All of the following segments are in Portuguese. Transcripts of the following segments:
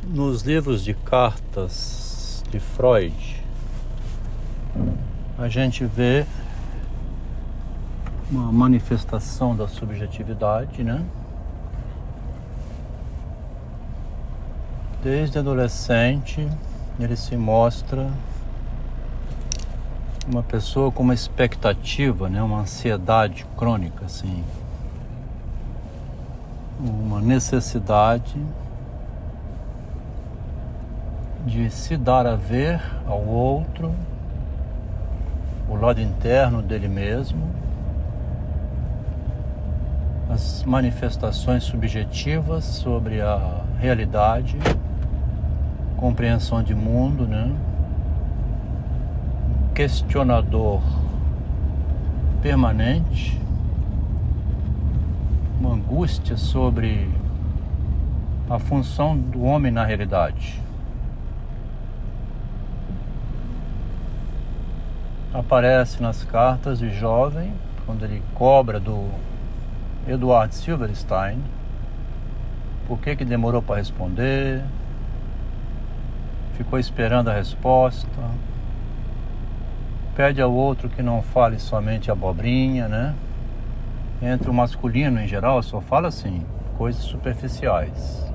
Nos livros de cartas de Freud, a gente vê uma manifestação da subjetividade, né? Desde adolescente, ele se mostra uma pessoa com uma expectativa, né? Uma ansiedade crônica, assim, uma necessidade de se dar a ver ao outro, o lado interno dele mesmo, as manifestações subjetivas sobre a realidade, compreensão de mundo, né? Um questionador permanente, uma angústia sobre a função do homem na realidade. Aparece nas cartas de jovem, quando ele cobra do Edward Silverstein por que demorou para responder, ficou esperando a resposta, pede ao outro que não fale somente abobrinha, né? Entre o masculino em geral só fala assim, coisas superficiais.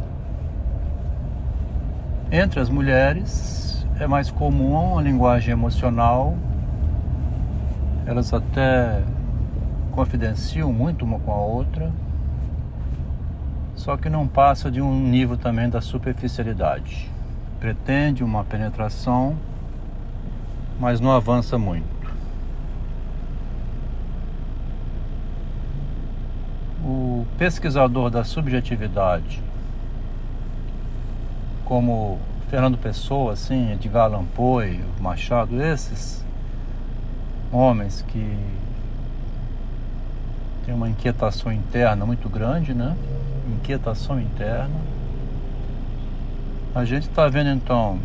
Entre as mulheres é mais comum a linguagem emocional. Elas até confidenciam muito uma com a outra, só que não passa de um nível também da superficialidade. Pretende uma penetração, mas não avança muito. O pesquisador da subjetividade, como Fernando Pessoa, assim, Edgar Allan Poe, Machado, esses homens que têm uma inquietação interna muito grande, né? Inquietação interna. A gente está vendo então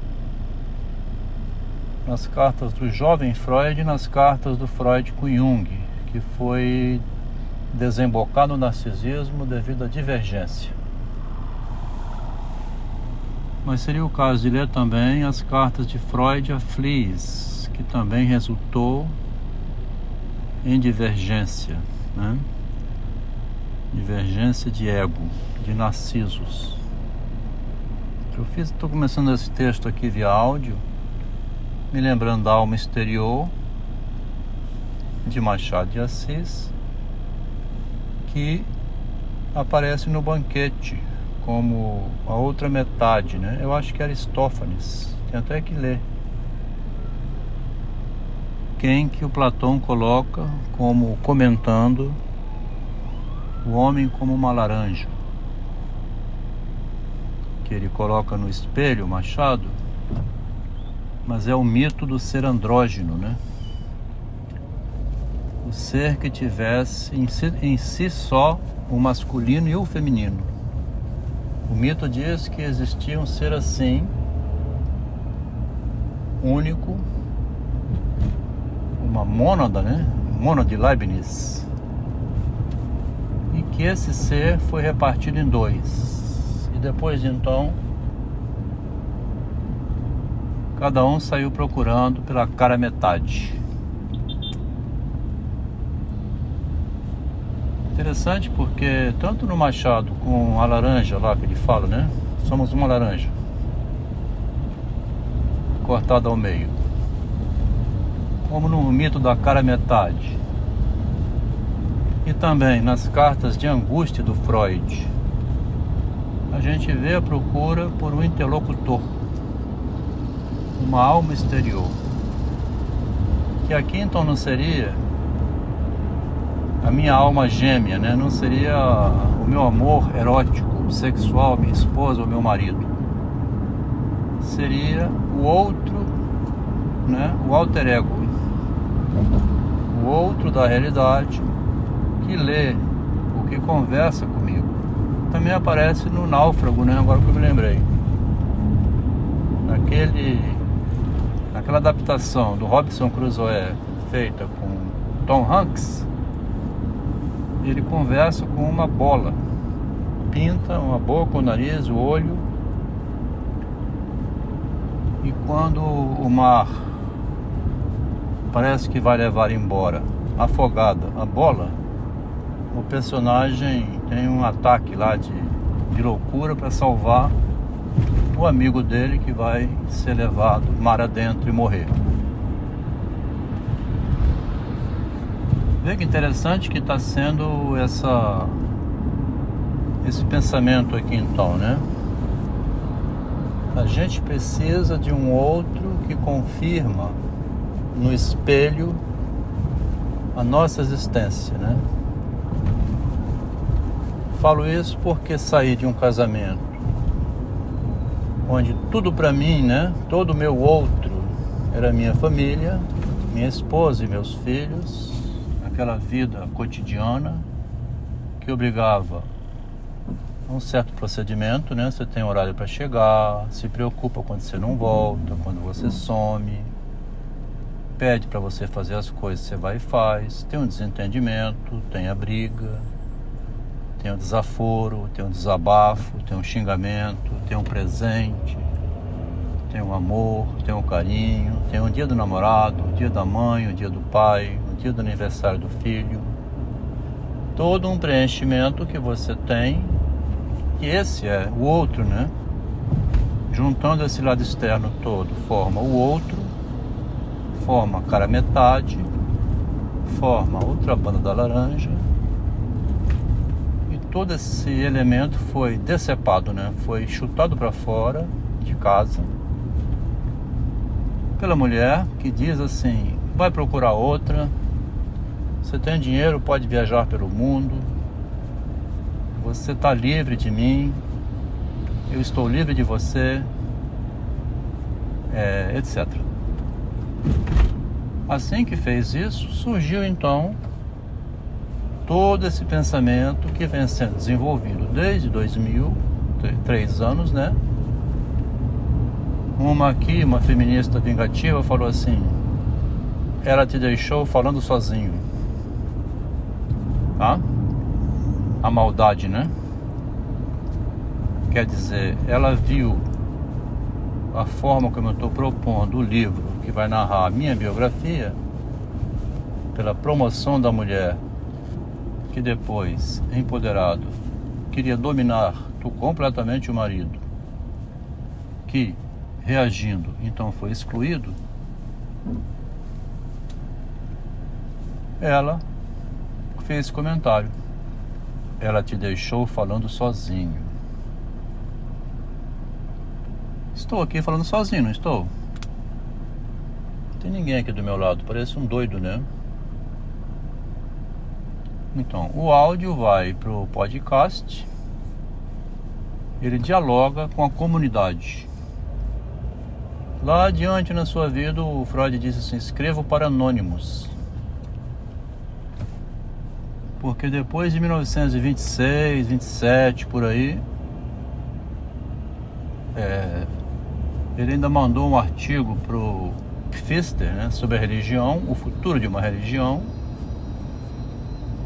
nas cartas do jovem Freud e nas cartas do Freud com Jung, que foi desembocar no narcisismo devido à divergência. Mas seria o caso de ler também as cartas de Freud a Flies, que também resultou em divergência, né? Divergência de ego, de narcisos. Estou começando esse texto aqui via áudio, me lembrando da Alma Exterior, de Machado de Assis, que aparece no Banquete como a outra metade, né? Eu acho que é Aristófanes, tem até que ler. Quem que o Platão coloca como comentando o homem como uma laranja, que ele coloca no espelho, Machado, mas é o mito do ser andrógeno, né? O ser que tivesse em si só o masculino e o feminino. O mito diz que existia um ser assim, único, uma mônada, né? Mônada de Leibniz. E que esse ser foi repartido em dois. E depois de então, cada um saiu procurando pela cara metade. Interessante porque tanto no Machado com a laranja lá que ele fala, né? Somos uma laranja cortada ao meio, como no mito da cara metade, e também nas cartas de angústia do Freud, a gente vê a procura por um interlocutor, uma alma exterior, que aqui então não seria a minha alma gêmea, né? Não seria o meu amor erótico, sexual, minha esposa ou meu marido. Seria o outro, né? O alter ego, o outro da realidade que lê, o que conversa comigo. Também aparece no Náufrago, né? Agora que eu me lembrei, naquela adaptação do Robinson Crusoe feita com Tom Hanks. Ele conversa com uma bola, pinta uma boca, o nariz, o olho, E quando o mar parece que vai levar embora, afogada, a bola, o personagem tem um ataque lá de loucura para salvar o amigo dele que vai ser levado mar adentro e morrer. Vê que interessante que está sendo esse pensamento aqui então, né? A gente precisa de um outro que confirma no espelho a nossa existência, né? Falo isso porque saí de um casamento onde tudo para mim, né? Todo o meu outro era minha família, minha esposa e meus filhos, aquela vida cotidiana que obrigava a um certo procedimento, né? Você tem horário para chegar, se preocupa quando você não volta, quando você some, pede para você fazer as coisas, você vai e faz, tem um desentendimento, tem a briga, tem o desaforo, tem um desabafo, tem um xingamento, tem um presente, tem um amor, tem um carinho, tem um dia do namorado, o dia da mãe, o dia do pai, o dia do aniversário do filho. Todo um preenchimento que você tem, e esse é o outro, né? Juntando esse lado externo todo, forma o outro, forma a cara metade, forma a outra banda da laranja. Todo esse elemento foi decepado, né? Foi chutado para fora de casa pela mulher que diz assim: vai procurar outra, você tem dinheiro, pode viajar pelo mundo, você está livre de mim, eu estou livre de você, etc. Assim que fez isso, surgiu então todo esse pensamento que vem sendo desenvolvido desde 2000, 3 anos, né? Uma feminista vingativa falou assim: ela te deixou falando sozinho, tá? A maldade, né? Quer dizer, ela viu a forma como eu estou propondo o livro que vai narrar a minha biografia pela promoção da mulher que depois, empoderado, queria dominar completamente o marido, que, reagindo, então foi excluído. Ela fez esse comentário: ela te deixou falando sozinho. Estou aqui falando sozinho, não estou? Não tem ninguém aqui do meu lado, parece um doido, né? Então, o áudio vai para o podcast, ele dialoga com a comunidade. Lá adiante na sua vida, o Freud disse assim: escrevo para anônimos. Porque depois de 1926, 27, por aí, ele ainda mandou um artigo para o Pfister, né, sobre a religião, o futuro de uma religião.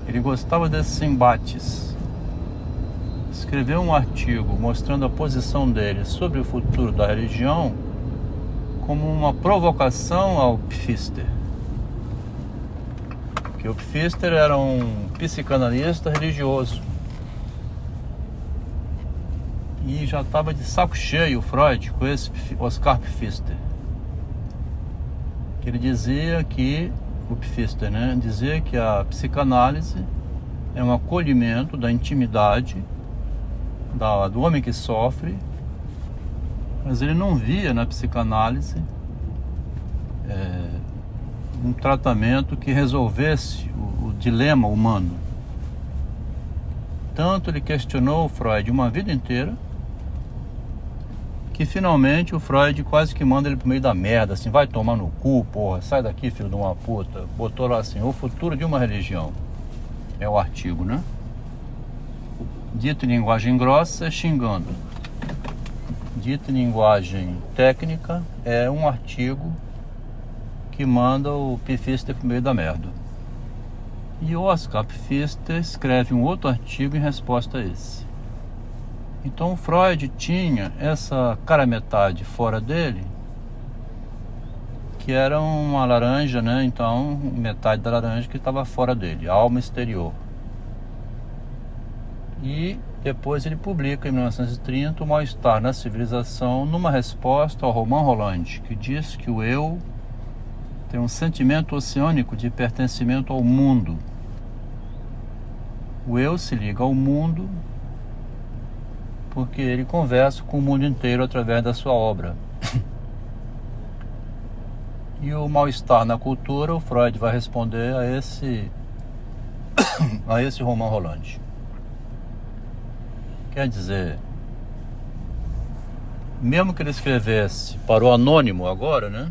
Ele gostava desses embates. Escreveu um artigo mostrando a posição dele sobre o futuro da religião como uma provocação ao Pfister. Porque o Pfister era um psicanalista religioso. E já estava de saco cheio o Freud com esse Oscar Pfister. Que ele dizia que o Pfister, né, dizia que a psicanálise é um acolhimento da intimidade do homem que sofre, mas ele não via na psicanálise um tratamento que resolvesse o dilema humano. Tanto ele questionou o Freud uma vida inteira, que finalmente o Freud quase que manda ele pro meio da merda, assim: vai tomar no cu, porra, sai daqui, filho de uma puta. Botou lá assim: o futuro de uma religião. É o artigo, né? Dito em linguagem grossa, é xingando. Dito em linguagem técnica, é um artigo que manda o Pfister pro meio da merda. E o Oscar Pfister escreve um outro artigo em resposta a esse. Então o Freud tinha essa cara metade fora dele, que era uma laranja, né? Então, metade da laranja que estava fora dele, alma exterior. E depois ele publica, em 1930, o Mal-Estar na Civilização, numa resposta ao Romain Rolland, que diz que o eu tem um sentimento oceânico de pertencimento ao mundo. O eu se liga ao mundo porque ele conversa com o mundo inteiro através da sua obra. E o mal-estar na cultura, o Freud vai responder a esse Romain Rolland. Quer dizer, mesmo que ele escrevesse para o anônimo agora, né?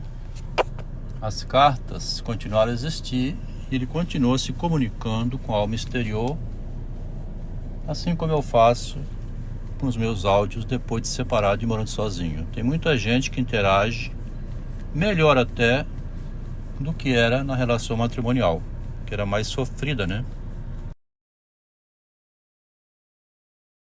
As cartas continuaram a existir e ele continuou se comunicando com a alma exterior, assim como eu faço com os meus áudios depois de separado e morando sozinho. Tem muita gente que interage melhor até do que era na relação matrimonial, que era mais sofrida, né?